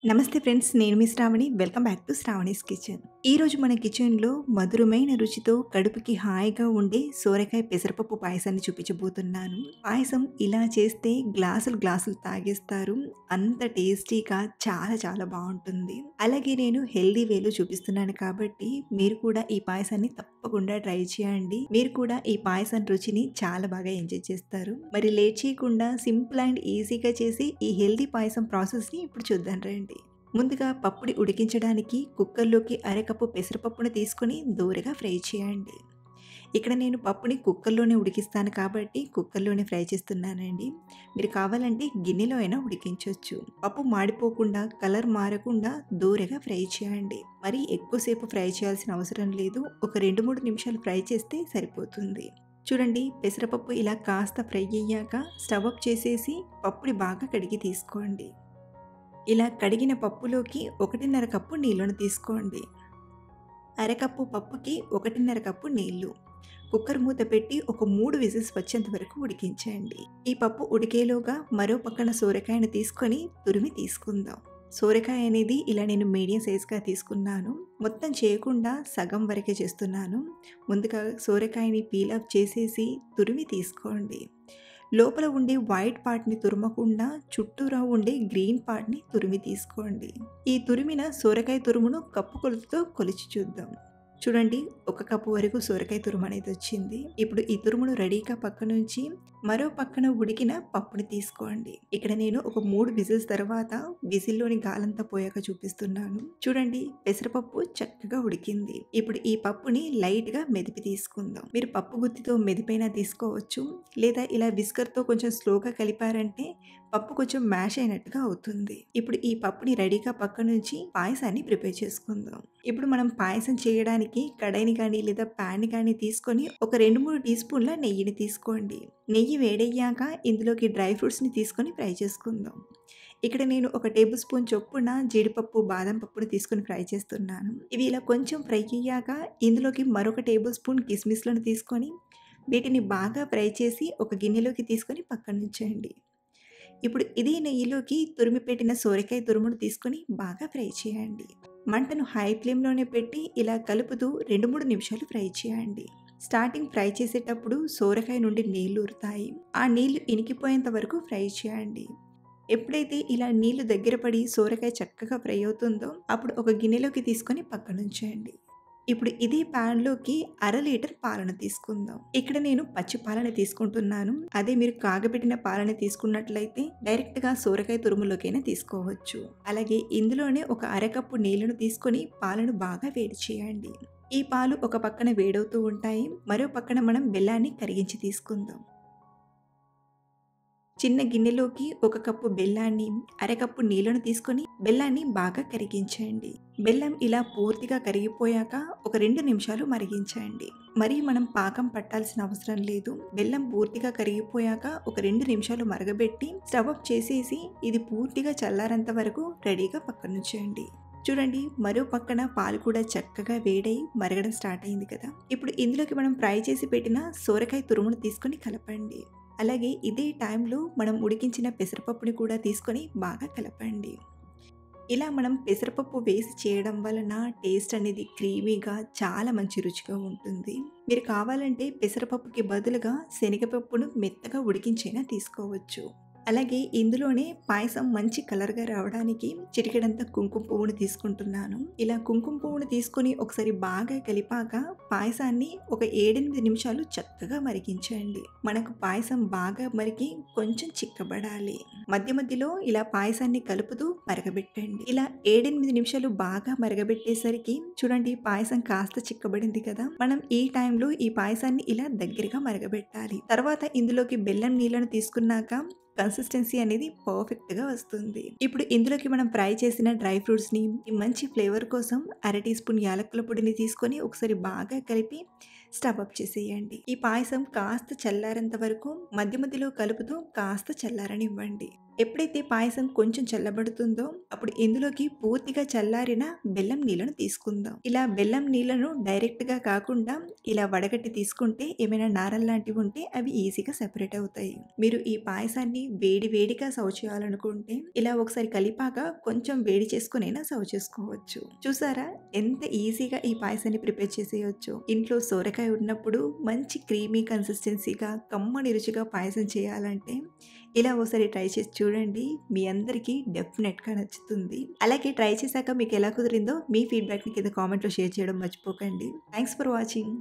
నమస్తే ఫ్రెండ్స్. నేను మీ Shravani. Welcome back to Shravani's kitchen. ఈరోజు మన కిచెన్‌లో మధురమైన రుచితో కడుపుకి హాయిగా ఉండే సోరకాయ పెసరపప్పు పాయసాన్ని చూపించబోతున్నాను. పాయసం ఇలా చేస్తే గ్లాసులు గ్లాసులు తాగేస్తారు. అంత టేస్టీగా చాలా చాలా బావుంటుంది. అలాగే నేను హెల్తీ వేలో చూపిస్తున్నాను కాబట్టి మీరు కూడా ఈ పాయసాన్ని తప్పకుండా ట్రై చేయండి. మీరు కూడా ఈ పాయసం రుచిని చాలా బాగా ఎంజాయ్ చేస్తారు. మరి లేట్ చేయకుండా సింపుల్ అండ్ ఈజీగా చేసి ఈ హెల్తీ పాయసం ప్రాసెస్‌ని ఇప్పుడు చూద్దాం రండి. ముందుగా పప్పుని ఉడికించడానికి కుక్కర్‌లోకి అరకప్పు పెసరపప్పును తీసుకొని దోరగా ఫ్రై చేయండి. ఇక్కడ నేను పప్పుని కుక్కర్‌లోనే ఉడికిస్తాను కాబట్టి కుక్కర్‌లోనే ఫ్రై చేస్తున్నానండి. మీరు కావాలంటే గిన్నెలో అయినా ఉడికించొచ్చు. పప్పు మాడిపోకుండా, కలర్ మారకుండా దోరగా ఫ్రై చేయండి. మరి ఎక్కువసేపు ఫ్రై చేయాల్సిన అవసరం లేదు. ఒక 2, 3 నిమిషాలు ఫ్రై చేస్తే సరిపోతుంది. చూడండి, పెసరపప్పు ఇలా కాస్త ఫ్రై అయ్యాక స్టవ్ ఆఫ్ చేసేసి పప్పుని బాగా కడిగి తీసుకోండి. ఇలా కడిగిన పప్పులోకి 1:30 కప్పు నీళ్లను తీసుకోండి. అరకప్పు పప్పుకి 1:30 కప్పు నీళ్లు. కుక్కర్ మూత పెట్టి ఒక 3 విజిల్స్ వచ్చేంత వరకు ఉడికించండి. ఈ పప్పు ఉడికేలోగా మరో పక్కన సోరకాయను తీసుకొని తురిమి తీసుకుందాం. సోరకాయ అనేది ఇలా నేను మీడియం సైజ్‌గా తీసుకున్నాను. మొత్తం చేయకుండా సగం వరకే చేస్తున్నాను. ముందుగా సోరకాయని పీల్ ఆఫ్ చేసేసి తురిమి తీసుకోండి. లోపల ఉండే వైట్ పార్ట్‌ని తురమకుండా చుట్టూరా ఉండే గ్రీన్ పార్ట్‌ని తురిమి తీసుకోండి. ఈ తురిమిన సోరకాయ తురుమును కప్పు కొలతతో కొలిచి చూద్దాం. చూడండి, 1 కప్పు వరకు సోరకాయ తురుము అనేది వచ్చింది. ఇప్పుడు ఈ తురుమును రెడీగా పక్కనుంచి మరో పక్కన ఉడికిన పప్పుని తీసుకోండి. ఇక్కడ నేను ఒక 3 విజిల్స్ తర్వాత విజిల్లోని గాలంతా పోయాక చూపిస్తున్నాను. చూడండి, పెసరపప్పు చక్కగా ఉడికింది. ఇప్పుడు ఈ పప్పుని లైట్‌గా మెదిపి తీసుకుందాం. మీరు పప్పు గుత్తితో మెదిపైనా తీసుకోవచ్చు. లేదా ఇలా విస్కర్‌తో కొంచెం స్లోగా కలిపారంటే పప్పు కొంచెం మ్యాష్ అయినట్టుగా అవుతుంది. ఇప్పుడు ఈ పప్పుని రెడీగా పక్కనుంచి పాయసాన్ని ప్రిపేర్ చేసుకుందాం. ఇప్పుడు మనం పాయసం చేయడానికి కడాయిని కానీ లేదా ప్యాన్‌ని కానీ తీసుకొని ఒక 2, 3 టీ స్పూన్ల నెయ్యిని తీసుకోండి. నెయ్యి వేడయ్యాక ఇందులోకి డ్రై ఫ్రూట్స్‌ని తీసుకొని ఫ్రై చేసుకుందాం. ఇక్కడ నేను ఒక టేబుల్ స్పూన్ చొప్పున జీడిపప్పు, బాదం పప్పును తీసుకొని ఫ్రై చేస్తున్నాను. ఇవి ఇలా కొంచెం ఫ్రై అయ్యాక ఇందులోకి మరొక టేబుల్ స్పూన్ కిస్మిస్‌లను తీసుకొని వీటిని బాగా ఫ్రై చేసి ఒక గిన్నెలోకి తీసుకొని పక్కనుంచండి. ఇప్పుడు ఇదే నెయ్యిలోకి తురిమి పెట్టిన సోరకాయ తురుమును తీసుకొని బాగా ఫ్రై చేయండి. మంటను హై ఫ్లేమ్‌లోనే పెట్టి ఇలా కలుపుతూ 2, 3 నిమిషాలు ఫ్రై చేయండి. స్టార్టింగ్ ఫ్రై చేసేటప్పుడు సోరకాయ నుండి నీళ్లు ఊరుతాయి. ఆ నీళ్లు ఇనికిపోయేంత వరకు ఫ్రై చేయండి. ఎప్పుడైతే ఇలా నీళ్లు దగ్గర పడి సోరకాయ చక్కగా ఫ్రై అవుతుందో అప్పుడు ఒక గిన్నెలోకి తీసుకొని పక్కనుంచేయండి. ఇప్పుడు ఇదే ప్యాన్‌లోకి 1/2 లీటర్ పాలను తీసుకుందాం. ఇక్కడ నేను పచ్చి పాలని తీసుకుంటున్నాను. అదే మీరు కాగబెట్టిన పాలని తీసుకున్నట్లయితే డైరెక్ట్‌గా సోరకాయ తురుములోకైనా తీసుకోవచ్చు. అలాగే ఇందులోనే ఒక అరకప్పు నీళ్లను తీసుకొని పాలను బాగా వేడి చేయండి. ఈ పాలు ఒక పక్కన వేడవుతూ ఉంటాయి. మరో పక్కన మనం బెల్లాన్ని కరిగించి తీసుకుందాం. చిన్న గిన్నెలోకి 1 కప్పు బెల్లాన్ని, అరకప్పు నీళ్లను తీసుకొని బెల్లాన్ని బాగా కరిగించండి. బెల్లం ఇలా పూర్తిగా కరిగిపోయాక ఒక 2 నిమిషాలు మరిగించండి. మరి మనం పాకం పట్టాల్సిన అవసరం లేదు. బెల్లం పూర్తిగా కరిగిపోయాక ఒక 2 నిమిషాలు మరగబెట్టి స్టవ్ ఆఫ్ చేసేసి ఇది పూర్తిగా చల్లారేంత వరకు రెడీగా పక్కనుంచండి. చూడండి, మరో పక్కన పాలు కూడా చక్కగా వేడై మరగడం స్టార్ట్ అయింది కదా. ఇప్పుడు ఇందులోకి మనం ఫ్రై చేసి పెట్టిన సోరకాయ తురుమును తీసుకొని కలపండి. అలాగే ఇదే టైంలో మనం ఉడికించిన పెసరపప్పుని కూడా తీసుకొని బాగా కలపండి. ఇలా మనం పెసరపప్పు వేసి చేయడం వలన టేస్ట్ అనేది క్రీమీగా చాలా మంచి రుచిగా ఉంటుంది. మీరు కావాలంటే పెసరపప్పుకి బదులుగా శనగపప్పును మెత్తగా ఉడికించైనా తీసుకోవచ్చు. అలాగే ఇందులోనే పాయసం మంచి కలర్‌గా రావడానికి చిటికెడంత కుంకుమ పువ్వును తీసుకుంటున్నాను. ఇలా కుంకుమ పువ్వును తీసుకొని ఒకసారి బాగా కలిపాక పాయసాన్ని ఒక 7, 8 నిమిషాలు చక్కగా మరిగించండి. మనకు పాయసం బాగా మరిగి కొంచెం చిక్కబడాలి. మధ్య మధ్యలో ఇలా పాయసాన్ని కలుపుతూ మరగబెట్టండి. ఇలా 7, 8 నిమిషాలు బాగా మరగబెట్టేసరికి చూడండి, పాయసం కాస్త చిక్కబడింది కదా. మనం ఈ టైంలో ఈ పాయసాన్ని ఇలా దగ్గరగా మరగబెట్టాలి. తర్వాత ఇందులోకి బెల్లం నీళ్లను తీసుకున్నాక కన్సిస్టెన్సీ అనేది పర్ఫెక్ట్‌గా వస్తుంది. ఇప్పుడు ఇందులోకి మనం ఫ్రై చేసిన డ్రై ఫ్రూట్స్‌ని మంచి ఫ్లేవర్ కోసం 1/2 టీ స్పూన్ యాలకుల పొడిని తీసుకొని ఒకసారి బాగా కలిపి స్టవ్ ఆఫ్ చేసేయండి. ఈ పాయసం కాస్త చల్లారేంత వరకు మధ్య మధ్యలో కలుపుతూ కాస్త చల్లారనివ్వండి. ఎప్పుడైతే పాయసం కొంచెం చల్లబడుతుందో అప్పుడు ఇందులోకి పూర్తిగా చల్లారిన బెల్లం నీళ్ళను తీసుకుందాం. ఇలా బెల్లం నీళ్ళను డైరెక్ట్‌గా కాకుండా ఇలా వడగట్టి తీసుకుంటే ఏమైనా నారల్లాంటివి ఉంటే అవి ఈజీగా సెపరేట్ అవుతాయి. మీరు ఈ పాయసాన్ని వేడి వేడిగా సర్వ్ చేయాలనుకుంటే ఇలా ఒకసారి కలిపాక కొంచెం వేడి చేసుకొనైనా సర్వ్ చేసుకోవచ్చు. చూసారా ఎంత ఈజీగా ఈ పాయసాన్ని ప్రిపేర్ చేసేయొచ్చో. ఇంట్లో సోరకాయ ఉన్నప్పుడు మంచి క్రీమీ కన్సిస్టెన్సీగా కమ్మని రుచిగా పాయసం చేయాలంటే ఇలా ఓసారి ట్రై చేసి చూడండి. మీ అందరికీ డెఫినెట్‌గా నచ్చుతుంది. అలాగే ట్రై చేశాక మీకు ఎలా కుదిరిందో మీ ఫీడ్‌బ్యాక్‌ని కింద కామెంట్‌లో షేర్ చేయడం మర్చిపోకండి. Thanks for watching.